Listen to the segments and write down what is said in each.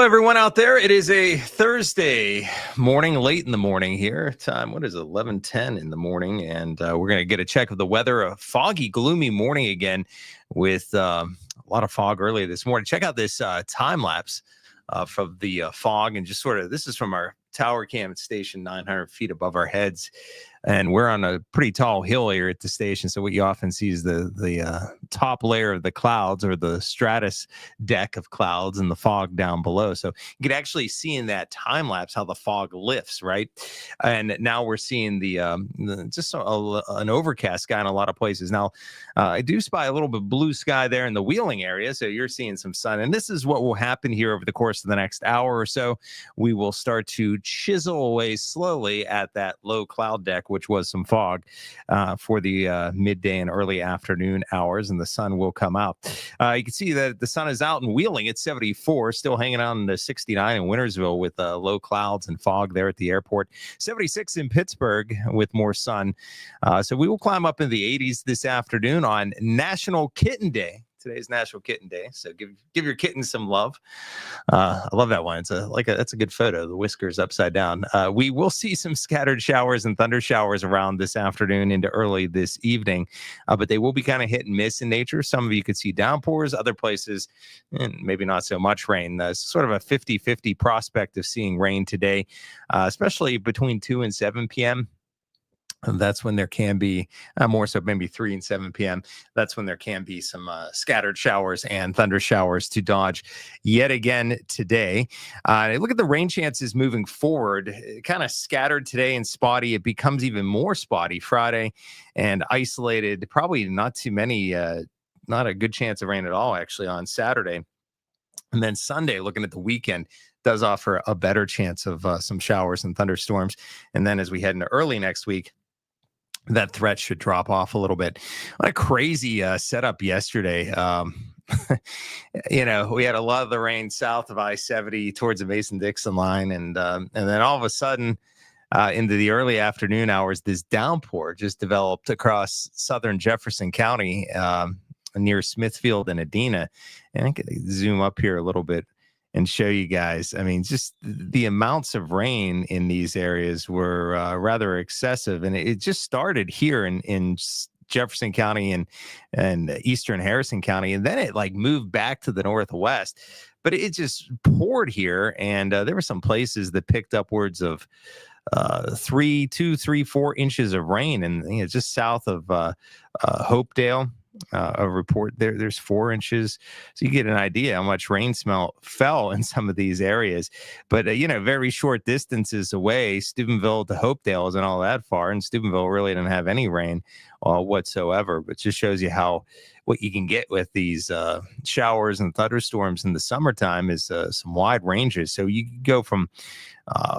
everyone out there. It is a Thursday morning, late in the morning here. Time, what is it, 11:10 in the morning, and we're going to get a check of the weather. A foggy, gloomy morning again with a lot of fog earlier this morning. Check out this time lapse from the fog, and just sort of, this is from our tower cam at station 900 feet above our heads. And we're on a pretty tall hill here at the station. So what you often see is the top layer of the clouds, or the stratus deck of clouds, and the fog down below. So you can actually see in that time lapse how the fog lifts, right? And now we're seeing just an overcast sky in a lot of places. Now, I do spy a little bit of blue sky there in the Wheeling area. So you're seeing some sun. And this is what will happen here over the course of the next hour or so. We will start to chisel away slowly at that low cloud deck, which was some fog for the midday and early afternoon hours, and the sun will come out. You can see that the sun is out in Wheeling at 74, still hanging out in the 69 in Wintersville with low clouds and fog there at the airport. 76 in Pittsburgh with more sun. So we will climb up in the 80s this afternoon on National Kitten Day. Today's National Kitten Day, so give your kitten some love. I love that one. That's a good photo. The whiskers upside down. We will see some scattered showers and thunder showers around this afternoon into early this evening, but they will be kind of hit and miss in nature. Some of you could see downpours, other places, and maybe not so much rain. Sort of a 50-50 prospect of seeing rain today, especially between 2 and 7 p.m. That's when there can be more so maybe 3 and 7 p.m. That's when there can be some scattered showers and thunder showers to dodge yet again today. Look at the rain chances moving forward. Kind of scattered today and spotty. It becomes even more spotty Friday and isolated. Probably not too many, not a good chance of rain at all actually on Saturday. And then Sunday, looking at the weekend, does offer a better chance of some showers and thunderstorms. And then as we head into early next week, that threat should drop off a little bit. What a crazy setup yesterday. We had a lot of the rain south of I-70 towards the Mason-Dixon line. And then all of a sudden, into the early afternoon hours, this downpour just developed across southern Jefferson County near Smithfield and Adena. And I can zoom up here a little bit and show you guys. I mean, just the amounts of rain in these areas were rather excessive. And it just started here in Jefferson County and eastern Harrison County. And then it moved back to the northwest. But it just poured here. And there were some places that picked upwards of 3, 4 inches of rain. And just south of Hopedale, a report there's 4 inches, so you get an idea how much rain fell in some of these areas. But very short distances away, Steubenville to Hopedale isn't all that far, and Steubenville really didn't have any rain whatsoever. But just shows you what you can get with these showers and thunderstorms in the summertime is some wide ranges. So you go from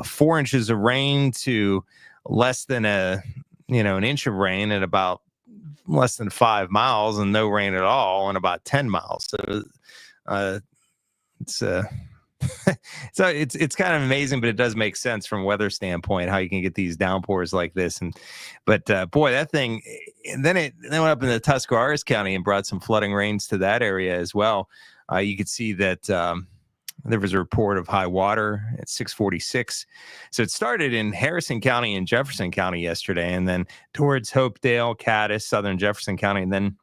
4 inches of rain to less than an inch of rain at about less than 5 miles, and no rain at all in about 10 miles. So it's kind of amazing, but it does make sense from a weather standpoint how you can get these downpours like this. But boy, that thing, and then it went up into Tuscarawas County and brought some flooding rains to that area as well. You could see that there was a report of high water at 6:46. So it started in Harrison County and Jefferson County yesterday, and then towards Hopedale, Caddis, southern Jefferson County, and then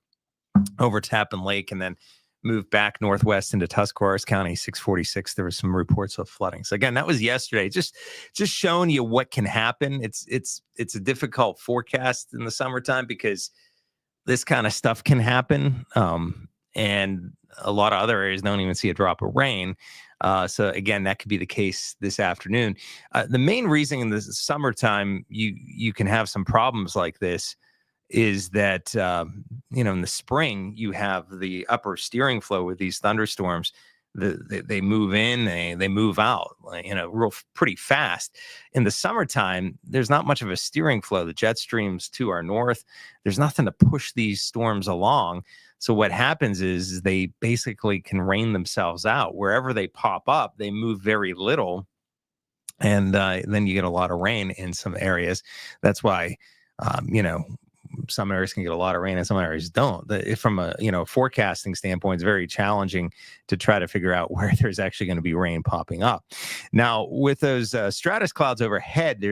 over Tappan Lake, and then moved back northwest into Tuscarawas County, 6:46. There was some reports of flooding. So again, that was yesterday. Just showing you what can happen. It's a difficult forecast in the summertime because this kind of stuff can happen. And a lot of other areas don't even see a drop of rain. So again, that could be the case this afternoon. The main reason in the summertime you can have some problems like this is that in the spring you have the upper steering flow with these thunderstorms. They move in, they move out, pretty fast. In the summertime, there's not much of a steering flow. The jet streams to our north. There's nothing to push these storms along. So what happens is they basically can rain themselves out. Wherever they pop up, they move very little. And then you get a lot of rain in some areas. That's why, some areas can get a lot of rain and some areas don't. From a forecasting standpoint, it's very challenging to try to figure out where there's actually going to be rain popping up. Now, with those stratus clouds overhead,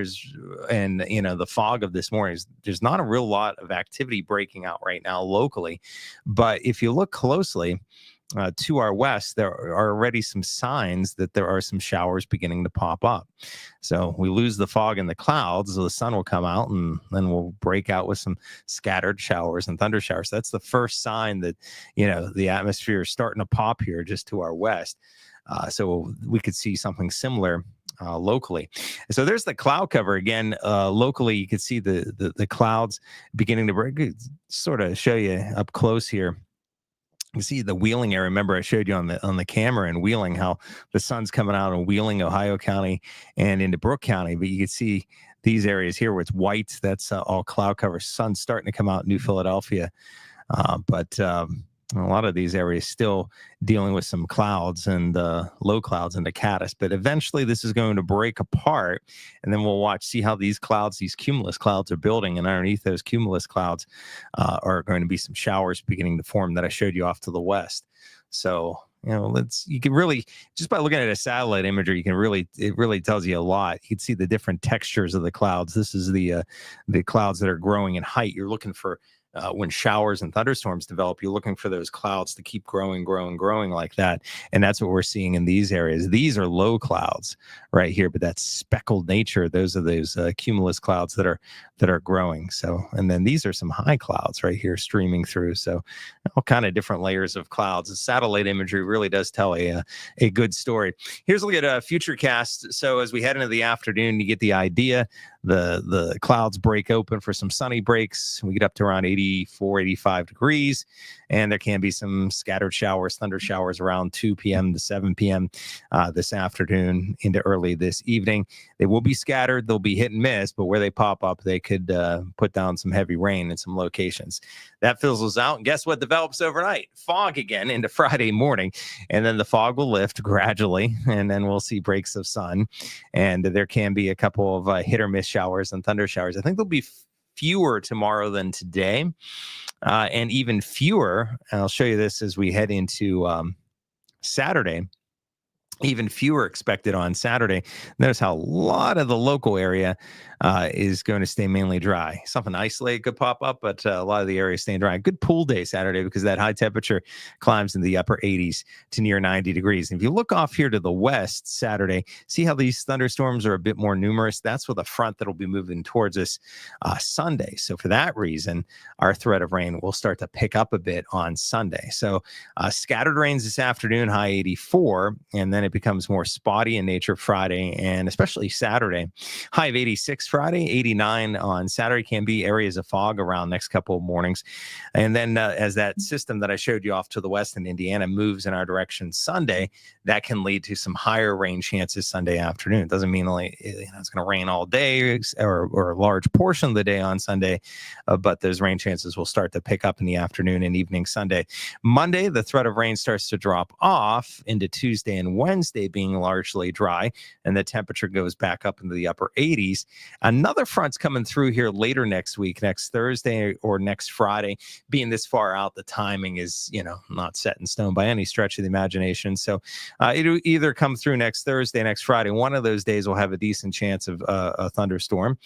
and the fog of this morning, there's not a real lot of activity breaking out right now locally. But if you look closely, to our west, there are already some signs that there are some showers beginning to pop up. So we lose the fog and the clouds, so the sun will come out, and then we'll break out with some scattered showers and thunder showers. That's the first sign that the atmosphere is starting to pop here just to our west. So we could see something similar locally. So there's the cloud cover again. Locally, you can see the clouds beginning to break. Sort of show you up close here. You see the Wheeling area. Remember, I showed you on the camera in Wheeling how the sun's coming out in Wheeling, Ohio County, and into Brooke County. But you can see these areas here where it's white. That's all cloud cover. Sun's starting to come out in New Philadelphia, but a lot of these areas still dealing with some clouds and low clouds into Caddis. But eventually, this is going to break apart, and then we'll see how these cumulus clouds are building. And underneath those cumulus clouds are going to be some showers beginning to form that I showed you off to the west. So you can really, just by looking at a satellite imagery, it really tells you a lot. You can see the different textures of the clouds. This is the clouds that are growing in height. You're looking for when showers and thunderstorms develop, you're looking for those clouds to keep growing like that. And that's what we're seeing in these areas. These are low clouds right here, but that speckled nature, those are those cumulus clouds that are growing. So, and then these are some high clouds right here streaming through. So all kind of different layers of clouds. The satellite imagery really does tell a good story. Here's a look at a futurecast. So as we head into the afternoon, you get the idea. The clouds break open for some sunny breaks. We get up to around 84, 85 degrees, and there can be some scattered showers, thunder showers around 2 p.m. to 7 p.m. This afternoon into early this evening. They will be scattered. They'll be hit and miss, but where they pop up, they could put down some heavy rain in some locations. That fizzles out, and guess what develops overnight? Fog again into Friday morning, and then the fog will lift gradually, and then we'll see breaks of sun, and there can be a couple of hit or miss showers and thunder showers. I think there'll be fewer tomorrow than today, and even fewer. And I'll show you this as we head into Saturday. Even fewer expected on Saturday. Notice how a lot of the local area is going to stay mainly dry. Something isolated could pop up, but a lot of the area is staying dry. Good pool day Saturday because that high temperature climbs in the upper 80s to near 90 degrees. And if you look off here to the west Saturday, see how these thunderstorms are a bit more numerous? That's with a front that'll be moving towards us Sunday. So for that reason, our threat of rain will start to pick up a bit on Sunday. So scattered rains this afternoon, high 84, and then it becomes more spotty in nature Friday and especially Saturday. High of 86 Friday, 89 on Saturday. Can be areas of fog around next couple of mornings. And then as that system that I showed you off to the west in Indiana moves in our direction Sunday, that can lead to some higher rain chances Sunday afternoon. It doesn't mean it's going to rain all day or a large portion of the day on Sunday, but those rain chances will start to pick up in the afternoon and evening Sunday. Monday, the threat of rain starts to drop off into Tuesday and Wednesday being largely dry, and the temperature goes back up into the upper 80s. Another front's coming through here later next week, next Thursday or next Friday. Being this far out, the timing is, not set in stone by any stretch of the imagination. So it'll either come through next Thursday, next Friday. One of those days will have a decent chance of a thunderstorm.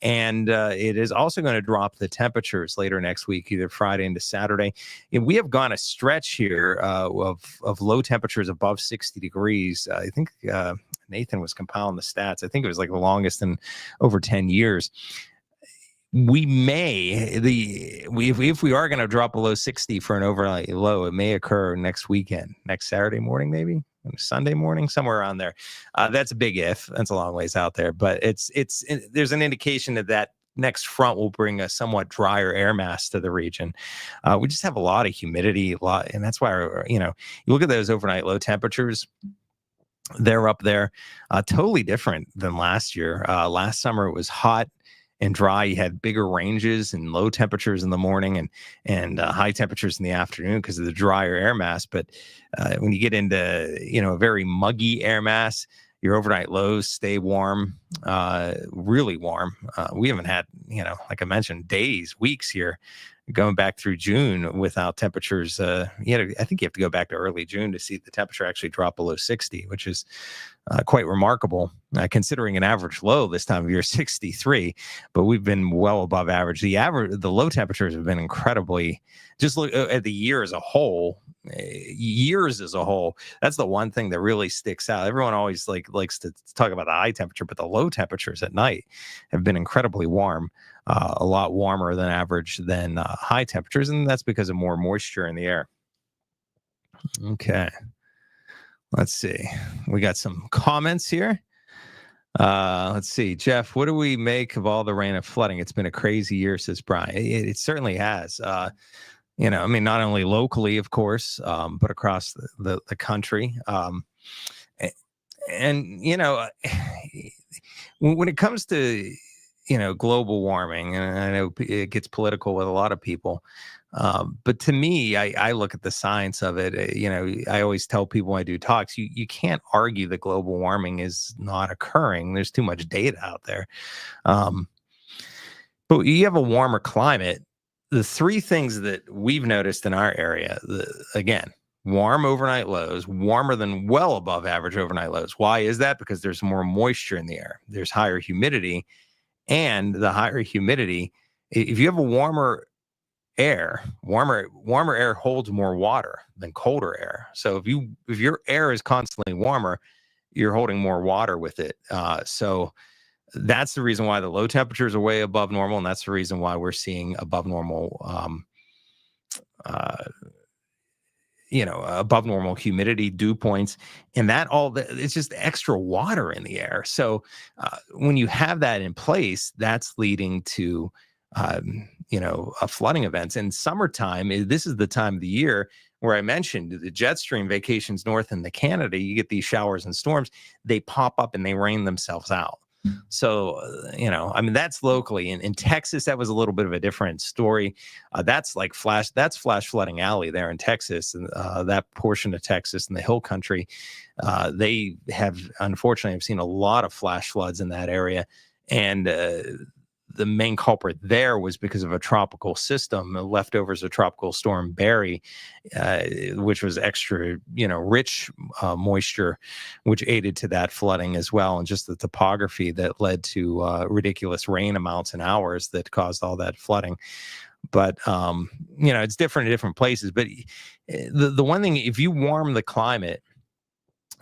And it is also going to drop the temperatures later next week, either Friday into Saturday. And we have gone a stretch here of low temperatures above 60 degrees. I think Nathan was compiling the stats. I think it was like the longest in over 10 years. If we are going to drop below 60 for an overnight low, it may occur next weekend, next Saturday morning, maybe Sunday morning, somewhere around there. That's a big if. That's a long ways out there, but there's an indication that next front will bring a somewhat drier air mass to the region. We just have a lot of humidity, and that's why you look at those overnight low temperatures. They're up there, totally different than last year. Last summer it was hot and dry. You had bigger ranges and low temperatures in the morning and high temperatures in the afternoon because of the drier air mass. But when you get into a very muggy air mass, Your overnight lows stay warm, really warm. We haven't had, like I mentioned, days, weeks here going back through June without temperatures. I think you have to go back to early June to see the temperature actually drop below 60, which is quite remarkable, considering an average low this time of year 63. But we've been well above average. The low temperatures have been incredibly. Just look at the year as a whole. Years as a whole, that's the one thing that really sticks out. Everyone always likes to talk about the high temperature, but the low temperatures at night have been incredibly warm. A lot warmer than average than high temperatures, and that's because of more moisture in the air. Okay, let's see. We got some comments here. Let's see, Jeff. What do we make of all the rain and flooding? It's been a crazy year, says Brian. It certainly has. I mean, not only locally, of course, but across the country. And when it comes to global warming, and I know it gets political with a lot of people, but to me, I look at the science of it. I always tell people when I do talks, you can't argue that global warming is not occurring. There's too much data out there. But you have a warmer climate. The three things that we've noticed in our area, again, warm overnight lows, warmer than well above average overnight lows. Why is that? Because there's more moisture in the air. There's higher humidity. And the higher humidity, if you have a warmer air holds more water than colder air. So if your air is constantly warmer, you're holding more water with it. So that's the reason why the low temperatures are way above normal, and that's the reason why we're seeing above normal, above normal humidity, dew points, and it's just extra water in the air. So when you have that in place, that's leading to flooding events. In summertime, this is the time of the year where I mentioned the jet stream vacations north into Canada. You get these showers and storms; they pop up and they rain themselves out. So, that's locally. In Texas, that was a little bit of a different story. That's flash flooding alley there in Texas, and that portion of Texas and the hill country. They unfortunately have seen a lot of flash floods in that area. And the main culprit there was because of a tropical system, leftovers of Tropical Storm Barry, which was extra, rich moisture, which aided to that flooding as well. And just the topography that led to ridiculous rain amounts and hours that caused all that flooding. But, it's different in different places. But the one thing, if you warm the climate,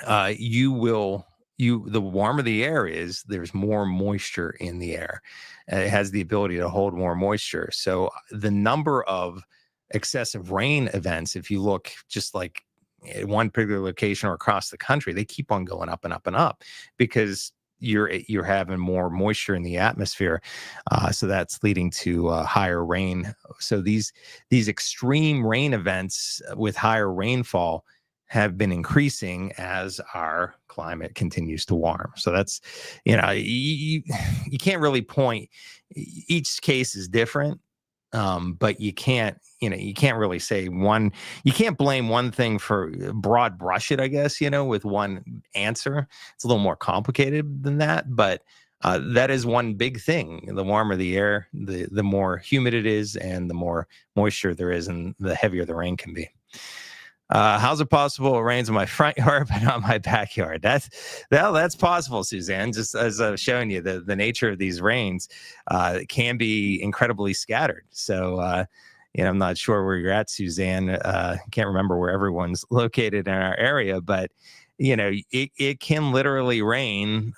the warmer the air is, there's more moisture in the air. It has the ability to hold more moisture. So the number of excessive rain events, if you look just like at one particular location or across the country, they keep on going up and up and up because you're having more moisture in the atmosphere. So that's leading to higher rain. So these extreme rain events with higher rainfall have been increasing as our climate continues to warm. So that's, you can't really point. Each case is different, but you can't really say one. You can't blame one thing for broad brush it, I guess, with one answer. It's a little more complicated than that, but that is one big thing. The warmer the air, the more humid it is, and the more moisture there is, and the heavier the rain can be. How's it possible it rains in my front yard but not my backyard? That's possible, Suzanne. Just as I've shown you, the nature of these rains can be incredibly scattered. So, I'm not sure where you're at, Suzanne. Can't remember where everyone's located in our area, but it can literally rain.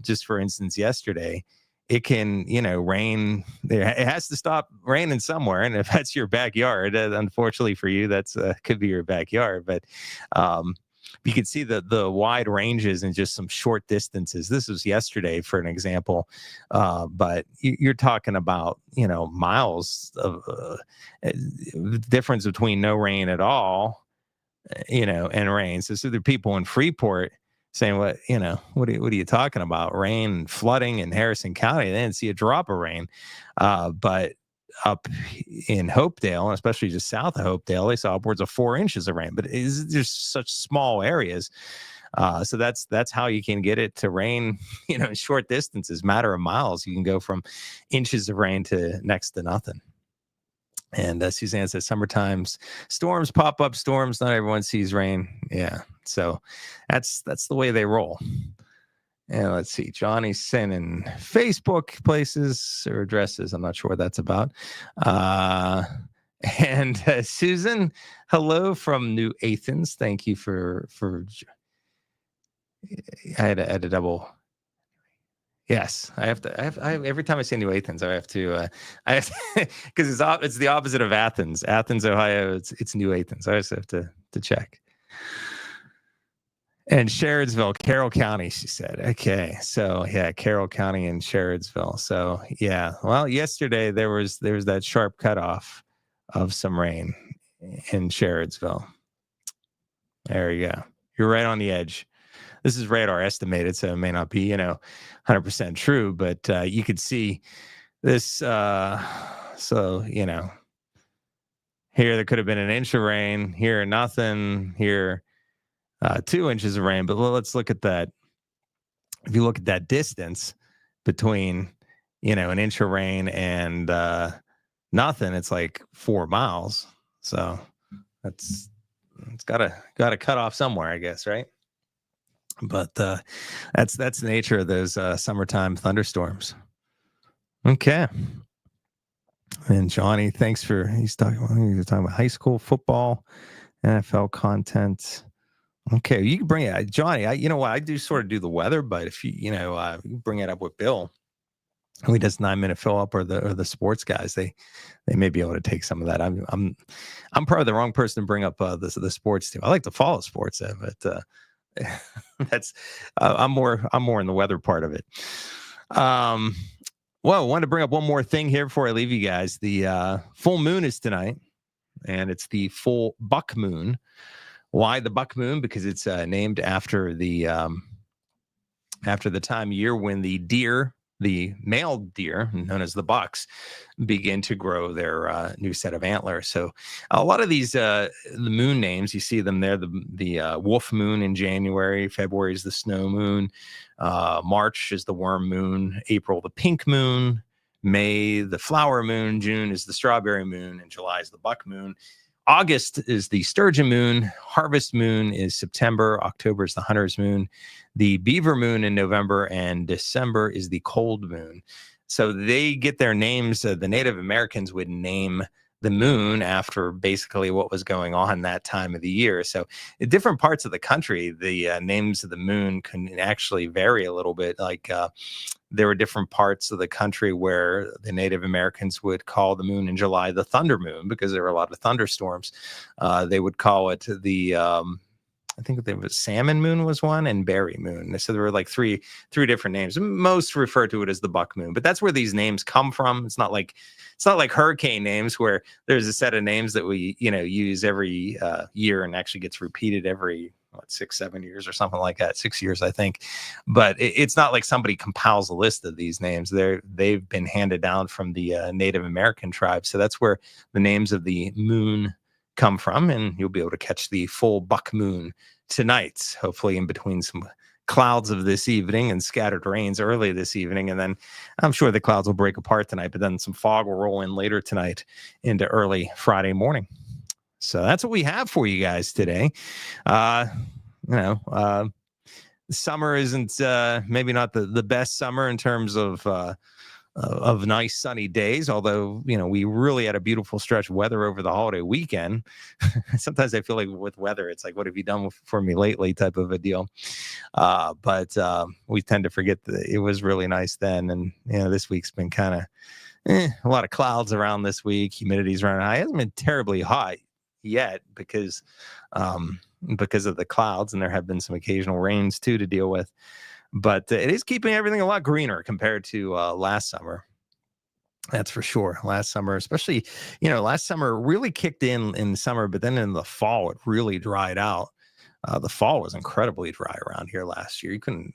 Just for instance, yesterday, it can, rain. It has to stop raining somewhere. And if that's your backyard, unfortunately for you, that's could be your backyard. But you can see the wide ranges in just some short distances. This was yesterday, for an example. But you're talking about, miles of difference between no rain at all, and rain. So there are people in Freeport saying, what are you talking about? Rain and flooding in Harrison County. They didn't see a drop of rain. But up in Hopedale, and especially just south of Hopedale, they saw upwards of 4 inches of rain. But it's just such small areas. So that's how you can get it to rain, in short distances, matter of miles. You can go from inches of rain to next to nothing. And Suzanne says, summertime's storms pop up storms. Not everyone sees rain. Yeah. So that's the way they roll. And let's see, Johnny's sending Facebook places or addresses. I'm not sure what that's about. And Susan, hello from New Athens. Thank you for. I had a double. Yes, I have to. Every time I say New Athens, I have to. Because it's the opposite of Athens. Athens, Ohio. It's New Athens. I just have to check. And Sherrodsville, Carroll County, she said. Okay, so yeah, Carroll County and Sherrodsville. So yeah, well, yesterday there was that sharp cutoff of some rain in Sherrodsville. There you go. You're right on the edge. This is radar estimated, so it may not be 100% true, but you could see this. So here there could have been an inch of rain. Here nothing. Here 2 inches of rain. But let's look at that. If you look at that distance between an inch of rain and nothing, it's like 4 miles. So it's got to cut off somewhere, I guess, right? But that's the nature of those summertime thunderstorms. Okay. And Johnny, thanks for he's talking about high school football, NFL content. Okay, you can bring it, Johnny. You know what? I do sort of do the weather, but if you bring it up with Bill, who does 9-minute fill up, or the sports guys, they may be able to take some of that. I'm probably the wrong person to bring up the sports team. I like to follow sports, but that's I'm more in the weather part of it. Well, I wanted to bring up one more thing here before I leave you guys. The full moon is tonight, and it's the full buck moon. Why the buck moon? Because it's named after the time of year when the male deer, known as the bucks, begin to grow their new set of antlers. So a lot of these the moon names, you see them there. The wolf moon in January, February is the snow moon, March is the worm moon, April the pink moon, May the flower moon, June is the strawberry moon, and July is the buck moon. August is the sturgeon moon. Harvest moon is September. October is the hunter's moon. The beaver moon in November, and December is the cold moon. So they get their names. The Native Americans would name the moon after basically what was going on that time of the year. So in different parts of the country, the names of the moon can actually vary a little bit. Like there were different parts of the country where the Native Americans would call the moon in July the thunder moon because there were a lot of thunderstorms. They would call it the I think there was salmon moon was one, and berry moon. So there were like three different names. Most refer to it as the buck moon, but that's where these names come from. It's not like hurricane names where there's a set of names that we use every year and actually gets repeated every 6-7 years or something like that. 6 years, I think. But it's not like somebody compiles a list of these names. They've been handed down from the Native American tribes. So that's where the names of the moon come from, and you'll be able to catch the full buck moon tonight, hopefully in between some clouds of this evening and scattered rains early this evening. And then I'm sure the clouds will break apart tonight, but then some fog will roll in later tonight into early Friday morning. So that's what we have for you guys today. Summer isn't maybe not the best summer in terms of nice sunny days, although we really had a beautiful stretch of weather over the holiday weekend. Sometimes I feel like with weather, it's like, what have you done for me lately type of a deal. But we tend to forget that it was really nice then. And this week's been kind of a lot of clouds around this week. Humidity's running high. It hasn't been terribly hot yet because of the clouds, and there have been some occasional rains too to deal with. But it is keeping everything a lot greener compared to last summer. That's for sure. Last summer, especially, last summer really kicked in summer, but then in the fall, it really dried out. The fall was incredibly dry around here last year. You couldn't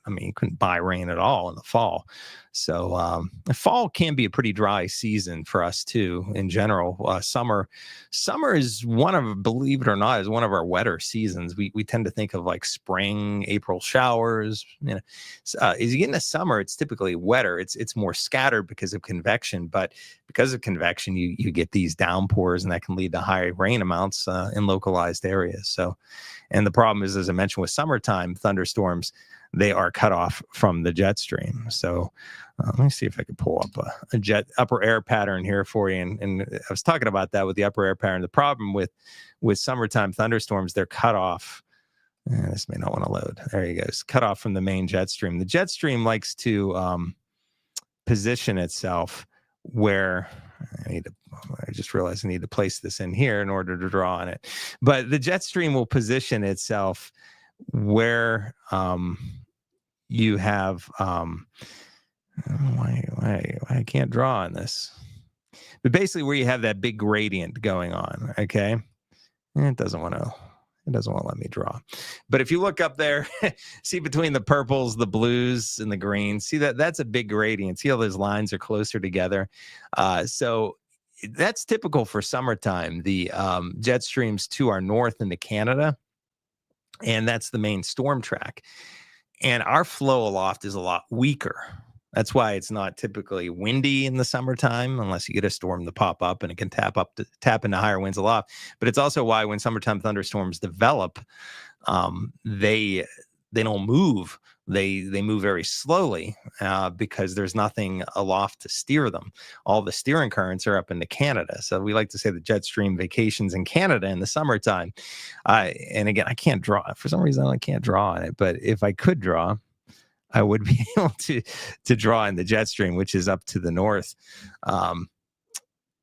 buy rain at all in the fall. So fall can be a pretty dry season for us too. In general, summer is believe it or not, is one of our wetter seasons. We tend to think of like spring, April showers. As you get into summer, it's typically wetter. It's more scattered because of convection, but because of convection, you get these downpours, and that can lead to high rain amounts in localized areas. And the problem is, as I mentioned, with summertime thunderstorms, they are cut off from the jet stream. So let me see if I can pull up a jet upper air pattern here for you. And I was talking about that with the upper air pattern. The problem with summertime thunderstorms, they're cut off. This may not want to load. There you go. It's cut off from the main jet stream. The jet stream likes to position itself where I just realized I need to place this in here in order to draw on it. But the jet stream will position itself where you have why I can't draw on this, but basically where you have that big gradient going on. Okay, it doesn't want to let me draw. But if you look up there, see between the purples, the blues, and the greens, see that's a big gradient. See how those lines are closer together. So that's typical for summertime. The jet streams to our north into Canada, and that's the main storm track. And our flow aloft is a lot weaker. That's why it's not typically windy in the summertime, unless you get a storm to pop up and it can tap into higher winds aloft. But it's also why when summertime thunderstorms develop, they don't move. They move very slowly because there's nothing aloft to steer them. All the steering currents are up into Canada. So we like to say the jet stream vacations in Canada in the summertime. And again, I can't draw. For some reason, I can't draw on it. But if I could draw, I would be able to draw in the jet stream, which is up to the north.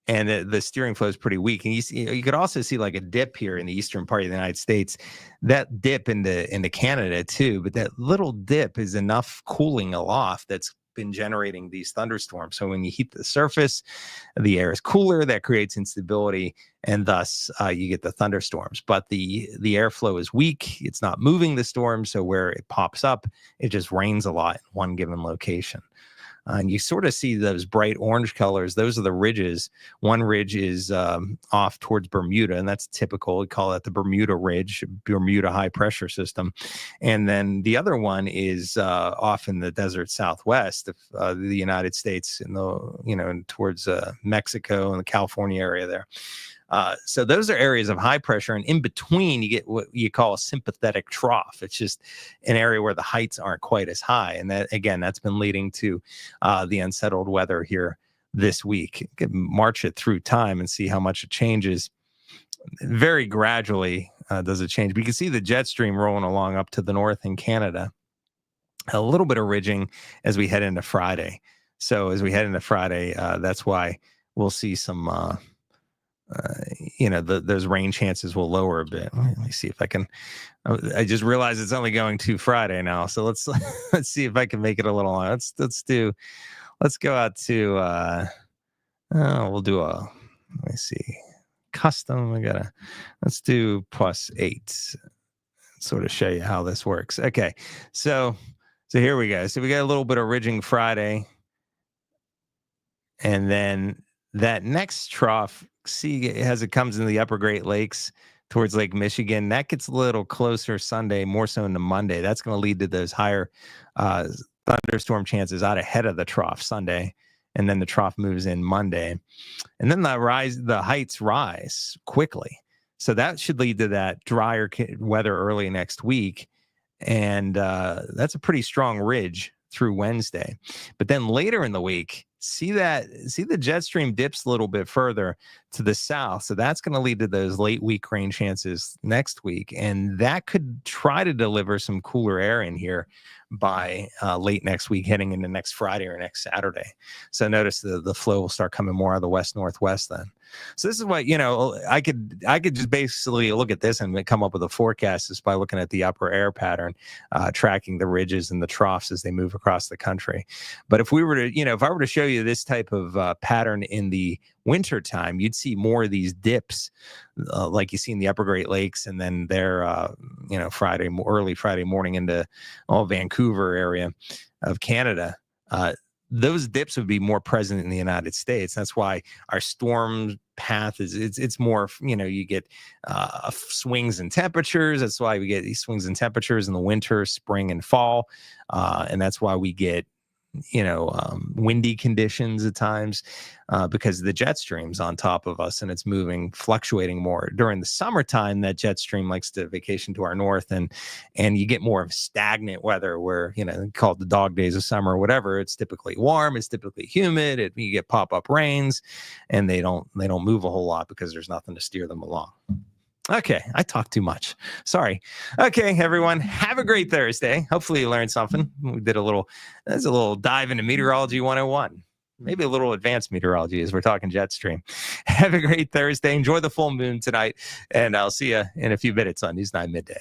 And the steering flow is pretty weak. And you could also see like a dip here in the eastern part of the United States. That dip into Canada too, but that little dip is enough cooling aloft that's been generating these thunderstorms. So when you heat the surface, the air is cooler, that creates instability, and thus you get the thunderstorms. But the airflow is weak; it's not moving the storm. So where it pops up, it just rains a lot in one given location. And you sort of see those bright orange colors. Those are the ridges. One ridge is off towards Bermuda, and that's typical. We call that the Bermuda Ridge, Bermuda high pressure system. And then the other one is off in the desert southwest of the United States, towards Mexico and the California area there. So those are areas of high pressure, and in between you get what you call a sympathetic trough. It's just an area where the heights aren't quite as high, and that's been leading to the unsettled weather here this week. You can march it through time and see how much it changes. Very gradually does it change. But you can see the jet stream rolling along up to the north in Canada. A little bit of ridging as we head into Friday. So as we head into Friday, that's why we'll see some. Those rain chances will lower a bit. Let me see if I can. I just realized it's only going to Friday now, so let's see if I can make it a little longer. Let's go out to. We'll do let me see, custom. Let's do +8. Sort of show you how this works. Okay, so here we go. So we got a little bit of ridging Friday, and then that next trough, see, as it comes into the upper Great Lakes towards Lake Michigan, that gets a little closer Sunday, more so into Monday. That's going to lead to those higher thunderstorm chances out ahead of the trough Sunday, and then the trough moves in Monday, and then the heights rise quickly. So that should lead to that drier weather early next week, and that's a pretty strong ridge through Wednesday. But then later in the week, see the jet stream dips a little bit further to the south. So that's going to lead to those late week rain chances next week. And that could try to deliver some cooler air in here by late next week, heading into next Friday or next Saturday. So notice the flow will start coming more out of the west-northwest then. So this is what, I could just basically look at this and come up with a forecast just by looking at the upper air pattern, tracking the ridges and the troughs as they move across the country. But if we were to, if I were to show you this type of pattern in the winter time, you'd see more of these dips like you see in the upper Great Lakes, and then there, early Friday morning into Vancouver area of Canada. those dips would be more present in the United States. That's why our storm path is it's more, you get swings in temperatures. That's why we get these swings in temperatures in the winter, spring, and fall. And that's why we get windy conditions at times, because the jet stream's on top of us and it's fluctuating more. During the summertime, that jet stream likes to vacation to our north, and you get more of stagnant weather where, called the dog days of summer or whatever. It's typically warm, it's typically humid, you get pop-up rains, and they don't move a whole lot because there's nothing to steer them along. Okay, I talk too much. Sorry. Okay, everyone, have a great Thursday. Hopefully you learned something. We did a little dive into Meteorology 101. Maybe a little advanced meteorology as we're talking jet stream. Have a great Thursday. Enjoy the full moon tonight, and I'll see you in a few minutes on News 9 Midday.